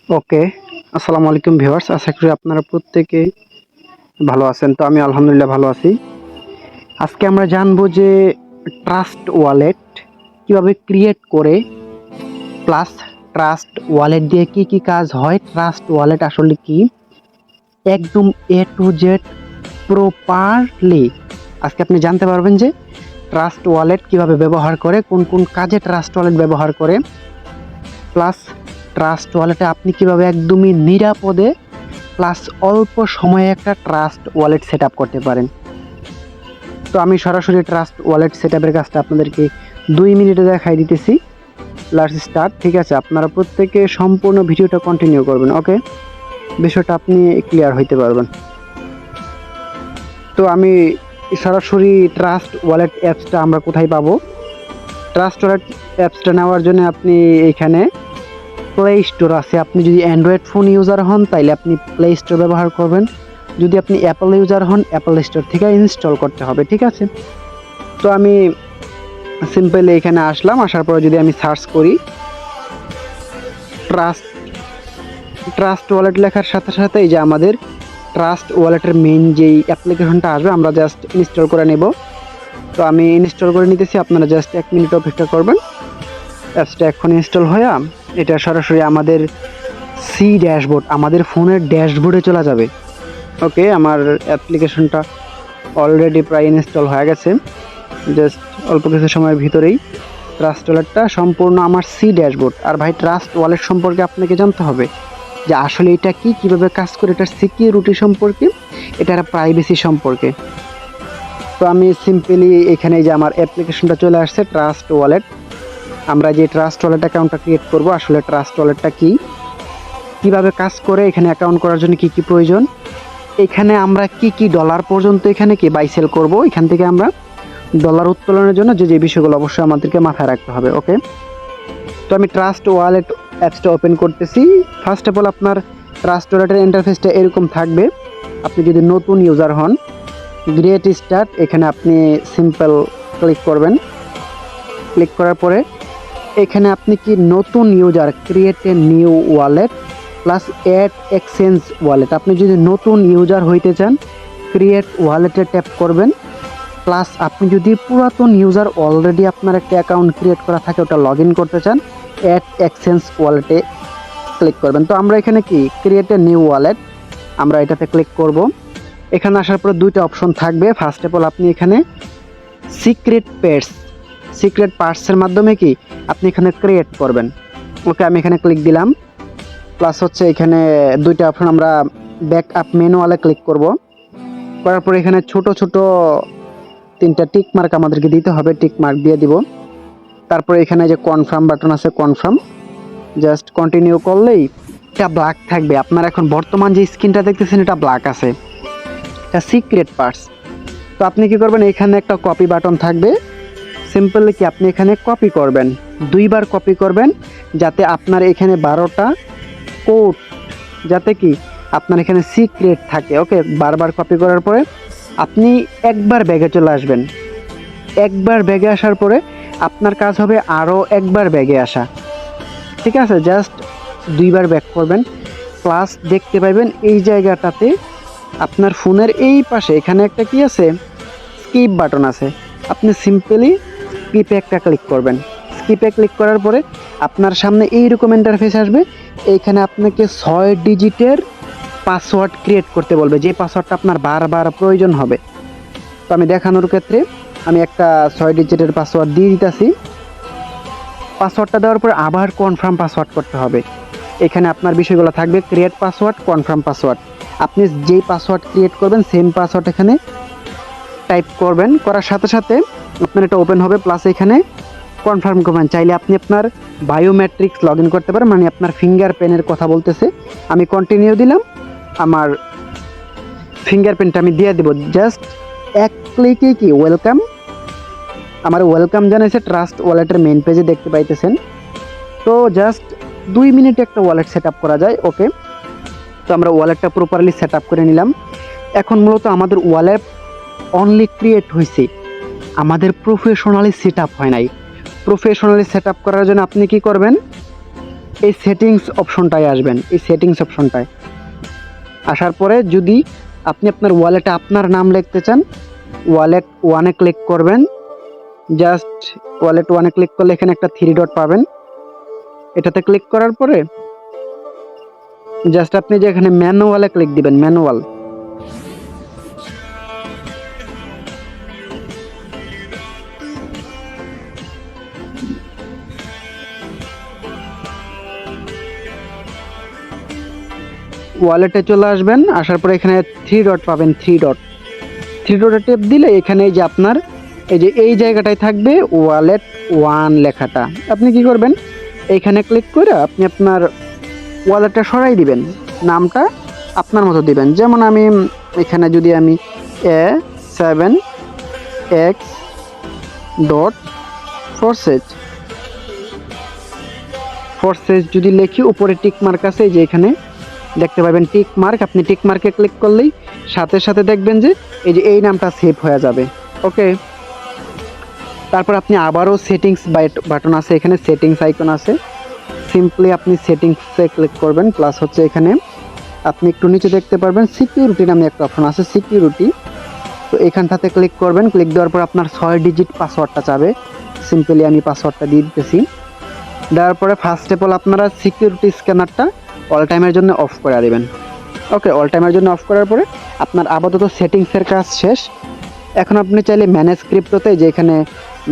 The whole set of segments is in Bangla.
ওকে, আসসালামু আলাইকুম ভিউয়ার্স। আশা করি আপনারা প্রত্যেকে ভালো আছেন। তো আমি আলহামদুলিল্লাহ ভালো আছি। আজকে আমরা জানবো যে ট্রাস্ট ওয়ালেট কিভাবে ক্রিয়েট করে, প্লাস ট্রাস্ট ওয়ালেট দিয়ে কি কি কাজ হয়, ট্রাস্ট ওয়ালেট আসলে কি, একদম এ টু জেড প্রপারলি আজকে আপনি জানতে পারবেন যে ট্রাস্ট ওয়ালেট কিভাবে ব্যবহার করে, কোন কোন কাজে ট্রাস্ট ওয়ালেট ব্যবহার করে, প্লাস ট্রাস্ট ওয়ালেটে আপনি কিভাবে একদমই নিরাপদে প্লাস অল্প সময়ে একটা ট্রাস্ট ওয়ালেট সেট আপ করতে পারেন। তো আমি সরাসরি ট্রাস্ট ওয়ালেট সেট আপের কাজটা আপনাদেরকে 2 মিনিটে দেখাই দিতেছি। Last start. ঠিক আছে, আপনারা প্রত্যেকে সম্পূর্ণ ভিডিওটা কন্টিনিউ করবেন। ওকে, বিষয়টা আপনি ক্লিয়ার হইতে পারবেন। তো আমি সরাসরি ট্রাস্ট ওয়ালেট অ্যাপসটা আমরা কোথায় পাবো? ট্রাস্ট ওয়ালেট অ্যাপসটা নেওয়ার জন্য আপনি এখানে প্লে স্টোর আছে। আপনি যদি অ্যান্ড্রয়েড ফোন ইউজার হন তাইলে আপনি প্লে স্টোর ব্যবহার করবেন। যদি আপনি অ্যাপল ইউজার হন অ্যাপল স্টোর থেকে ইনস্টল করতে হবে। ঠিক আছে, তো আমি সিম্পলি এখানে আসলাম। আসার পরে যদি আমি সার্চ করি ট্রাস্ট ট্রাস্ট ওয়ালেট লেখার সাথে সাথে এই যে আমাদের ট্রাস্ট ওয়ালেটের মেইন যেই অ্যাপ্লিকেশনটা আসবে আমরা জাস্ট ইনস্টল করে নেব। তো আমি ইনস্টল করে নিতেছি, আপনারা জাস্ট 1 মিনিট অপেক্ষা করবেন। অ্যাপসটা এখন ইনস্টল হয়ে এটা সরাসরি আমাদের সি ড্যাশবোর্ড, আমাদের ফোনের ড্যাশবোর্ডে চলে যাবে। ওকে, আমার অ্যাপ্লিকেশনটা অলরেডি প্রায় ইনস্টল হয়ে গেছে। জাস্ট অল্প কিছু সময়ের ভিতরেই ট্রাস্ট ওয়ালেটটা সম্পূর্ণ আমার সি ড্যাশবোর্ড। আর ভাই, ট্রাস্ট ওয়ালেট সম্পর্কে আপনাকে জানতে হবে যে আসলে এটা কি, কিভাবে কাজ করে, এটার সিকিউরিটি সম্পর্কে, এটার প্রাইভেসি সম্পর্কে। তো আমি সিম্পলি এখানে যে আমার অ্যাপ্লিকেশনটা চলে আসছে ট্রাস্ট ওয়ালেট। আমরা যে ট্রাস্ট ওয়ালেট অ্যাকাউন্টটা ক্রিয়েট করব, আসলে ট্রাস্ট ওয়ালেটটা কি, কিভাবে কাজ করে, এখানে অ্যাকাউন্ট করার জন্য কি কি প্রয়োজন, এখানে আমরা কি কি ডলার পর্যন্ত এখানে কি বাই সেল করবো, এখান থেকে আমরা ডলার উত্তোলনের জন্য যে যে বিষয়গুলো অবশ্যই আমাদেরকে মাথায় রাখতে হবে। ওকে, তো আমি ট্রাস্ট ওয়ালেট অ্যাপসটা ওপেন করতেছি। ফার্স্ট অফ অল আপনার ট্রাস্ট ওয়ালেটের ইন্টারফেসটা এরকম থাকবে। আপনি যদি নতুন ইউজার হন, গ্রেট স্টার্ট, এখানে আপনি সিম্পল ক্লিক করবেন। ক্লিক করার পরে এখানে আপনি কি নতুন user, create a new wallet plus add exchange wallet, আপনি যদি নতুন ইউজার হইতে চান ক্রিয়েট ওয়ালেটে ট্যাপ করবেন। প্লাস আপনি যদি পুরাতন ইউজার, অলরেডি আপনার একটা অ্যাকাউন্ট ক্রিয়েট করা থাকে, ওটা লগ ইন করতে চান, অ্যাড এক্সচেঞ্জ ওয়ালেটে ক্লিক করবেন। তো আমরা এখানে কি ক্রিয়েট এ নিউ ওয়ালেট, আমরা এটাতে ক্লিক করব। এখানে আসার পরে দুইটা অপশন থাকবে। ফার্স্ট অফ অল আপনি এখানে সিক্রেট পার্টসের মাধ্যমে কি আপনি এখানে ক্রিয়েট করবেন। ওকে, আমি এখানে ক্লিক দিলাম। প্লাস হচ্ছে এখানে দুইটা অপশন, আমরা ব্যাক আপ ম্যানুয়ালে ক্লিক করব। করার পরে এখানে ছোট ছোট 3টা টিক মার্ক আমাদেরকে দিতে হবে, টিক মার্ক দিয়ে দিব। তারপরে এখানে যে কনফার্ম বাটন আছে, কনফার্ম, জাস্ট কন্টিনিউ করলেই এটা ব্ল্যাক থাকবে। আপনার এখন বর্তমান যে স্ক্রিনটা দেখতেছেন এটা ব্ল্যাক আছে, এটা সিক্রেট পার্টস। তো আপনি কি করবেন, এখানে একটা কপি বাটন থাকবে। সিম্পলি কি আপনি এখানে কপি করবেন, 2বার কপি করবেন, যাতে আপনার এখানে 12টা কোড, যাতে কি আপনার এখানে সিক্রেট থাকে। ওকে, বারবার কপি করার পরে আপনি একবার ব্যাগে চলে আসবেন। একবার ব্যাগে আসার পরে আপনার কাজ হবে আরও একবার ব্যাগে আসা। ঠিক আছে, জাস্ট 2বার ব্যাক করবেন। প্লাস দেখতে পাবেন এই জায়গাটাতে আপনার ফোনের এই পাশে এখানে একটা কি আছে, স্কিপ বাটন আছে। আপনি সিম্পলি স্কিপে একটা ক্লিক করবেন। স্কিপে ক্লিক করার পরে আপনার সামনে এইরকম ইন্টারফেস আসবে। এইখানে আপনাকে 6 ডিজিটের পাসওয়ার্ড ক্রিয়েট করতে বলবে, যে পাসওয়ার্ডটা আপনার বারবার প্রয়োজন হবে। তো আমি দেখানোর ক্ষেত্রে আমি একটা 6 ডিজিটের পাসওয়ার্ড দিয়ে দিতেছি। পাসওয়ার্ডটা দেওয়ার পরে আবার কনফার্ম পাসওয়ার্ড করতে হবে। এখানে আপনার বিষয়গুলো থাকবে, ক্রিয়েট পাসওয়ার্ড, কনফার্ম পাসওয়ার্ড। আপনি যেই পাসওয়ার্ড ক্রিয়েট করবেন সেম পাসওয়ার্ড এখানে টাইপ করবেন। করার সাথে সাথে আপনার এটা ওপেন হবে। প্লাস এখানে কনফার্ম করবেন। চাইলে আপনি আপনার বায়োমেট্রিক্স লগ ইন করতে পারেন, মানে আপনার ফিঙ্গারপ্রিন্টের কথা বলতেছে। আমি কন্টিনিউ দিলাম, আমার ফিঙ্গারপ্রিন্টটা আমি দিয়ে দিব। জাস্ট এক ক্লিকে কি ওয়েলকাম, আমার ওয়েলকাম জানাইছে ট্রাস্ট ওয়ালেটের মেইন পেজে দেখতে পাইতেছেন। তো জাস্ট 2 মিনিটে একটা ওয়ালেট সেট আপ করা যায়। ওকে, তো আমরা ওয়ালেটটা প্রপারলি সেট আপ করে নিলাম। এখন মূলত আমাদের ওয়ালেট অনলি ক্রিয়েট হয়েছে, আমাদের প্রফেশনালি সেট আপ হয় নাই। প্রফেশনালি সেট আপ করার জন্য আপনি কি করবেন, এই সেটিংস অপশনটায় আসবেন। এই সেটিংস অপশনটায় আসার পরে যদি আপনি আপনার ওয়ালেটে আপনার নাম লিখতে চান, ওয়ালেট ওয়ানে ক্লিক করবেন। জাস্ট ওয়ালেট ওয়ানে ক্লিক করলে এখানে একটা থ্রি ডট পাবেন। এটাতে ক্লিক করার পরে জাস্ট আপনি যে এখানে ম্যানুয়ালে ক্লিক দিবেন। ম্যানুয়াল ওয়ালেটে চলে আসবেন। আসার পরে এখানে থ্রি ডট পাবেন। থ্রি ডটে টেপ দিলে এখানে এই যে আপনার এই জায়গাটায় থাকবে ওয়ালেট ওয়ান লেখাটা। আপনি কি করবেন, এইখানে ক্লিক করে আপনি আপনার ওয়ালেটটা সরাই দিবেন, নামটা আপনার মতো দিবেন। যেমন আমি এখানে যদি আমি A7X ফরসেজ যদি লিখি, উপরে টিক মার্ক আছে, যে এখানে দেখতে পাবেন টিক মার্ক। আপনি টিক মার্কে ক্লিক করলেই সাথে সাথে দেখবেন যে এই নামটা সেভ হয়ে যাবে। ওকে, তারপর আপনি আবারও সেটিংস বাটন আছে, এখানে সেটিংস আইকন আছে। সিম্পলি আপনি সেটিংসে ক্লিক করবেন। প্লাস হচ্ছে এখানে আপনি একটু নিচে দেখতে পারবেন সিকিউরিটি নামে একটা অপশন আছে, সিকিউরিটি। তো এখানটাতে ক্লিক করবেন। ক্লিক দেওয়ার পর আপনার 6 ডিজিট পাসওয়ার্ডটা চাবে। সিম্পলি আমি পাসওয়ার্ডটা দিয়ে দিতেছি। দেওয়ার পরে ফার্স্ট অফ অল আপনারা সিকিউরিটি স্ক্যানারটা অল টাইমের জন্য অফ করে দেবেন। ওকে, অল টাইমের জন্য অফ করার পরে আপনার আপাতত সেটিংসের কাজ শেষ। এখন আপনি চাইলে ম্যানেজ ক্রিপ্টোতে, যে এখানে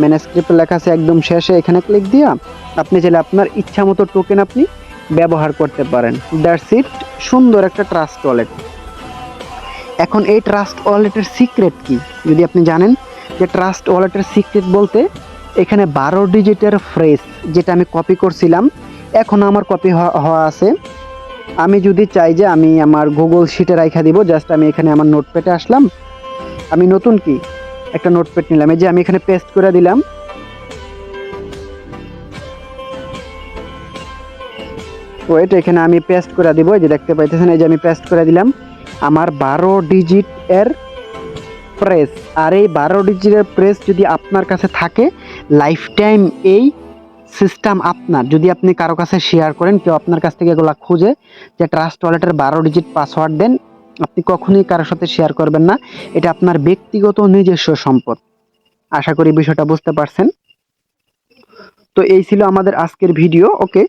ম্যানেজ ক্রিপ্টো লেখা আছে একদম শেষে, এখানে ক্লিক দিয়া আপনি চাইলে আপনার ইচ্ছা মতো টোকেন আপনি ব্যবহার করতে পারেন। দ্যাটস ইট, সুন্দর একটা ট্রাস্ট ওয়ালেট। এখন এই ট্রাস্ট ওয়ালেটের সিক্রেট কি যদি আপনি জানেন, যে ট্রাস্ট ওয়ালেটের সিক্রেট বলতে এখানে 12 ডিজিটের ফ্রেজ, যেটা আমি কপি করছিলাম, এখন আমার কপি হওয়া আছে। আমি যদি চাই যে আমি আমার গুগল শিটে রাখা দিব, জাস্ট আমি এখানে আমার নোটপ্যাডে আসলাম, আমি নতুন কি একটা নোটপ্যাড নিলাম, এই যে আমি এখানে পেস্ট করে দিলাম। ওয়েট, এখানে আমি পেস্ট করে দিব, এই যে দেখতে পাইতেছেন, এই যে আমি পেস্ট করে দিলাম আমার 12 ডিজিট এর প্রেস। আর এই 12 ডিজিটের প্রেস যদি আপনার কাছে থাকে, লাইফ টাইম এই সিস্টেম আপনার। যদি আপনি কারো কাছে শেয়ার করেন, কেউ আপনার কাছ থেকে এগুলা খুঁজে যে ট্রাস্ট ওয়ালেটের 12 ডিজিট পাসওয়ার্ড দেন, আপনি কখনোই কারোর সাথে শেয়ার করবেন না। এটা আপনার ব্যক্তিগত নিজস্ব সম্পদ। আশা করি বিষয়টা বুঝতে পারছেন। তো এই ছিল আমাদের আজকের ভিডিও। ওকে।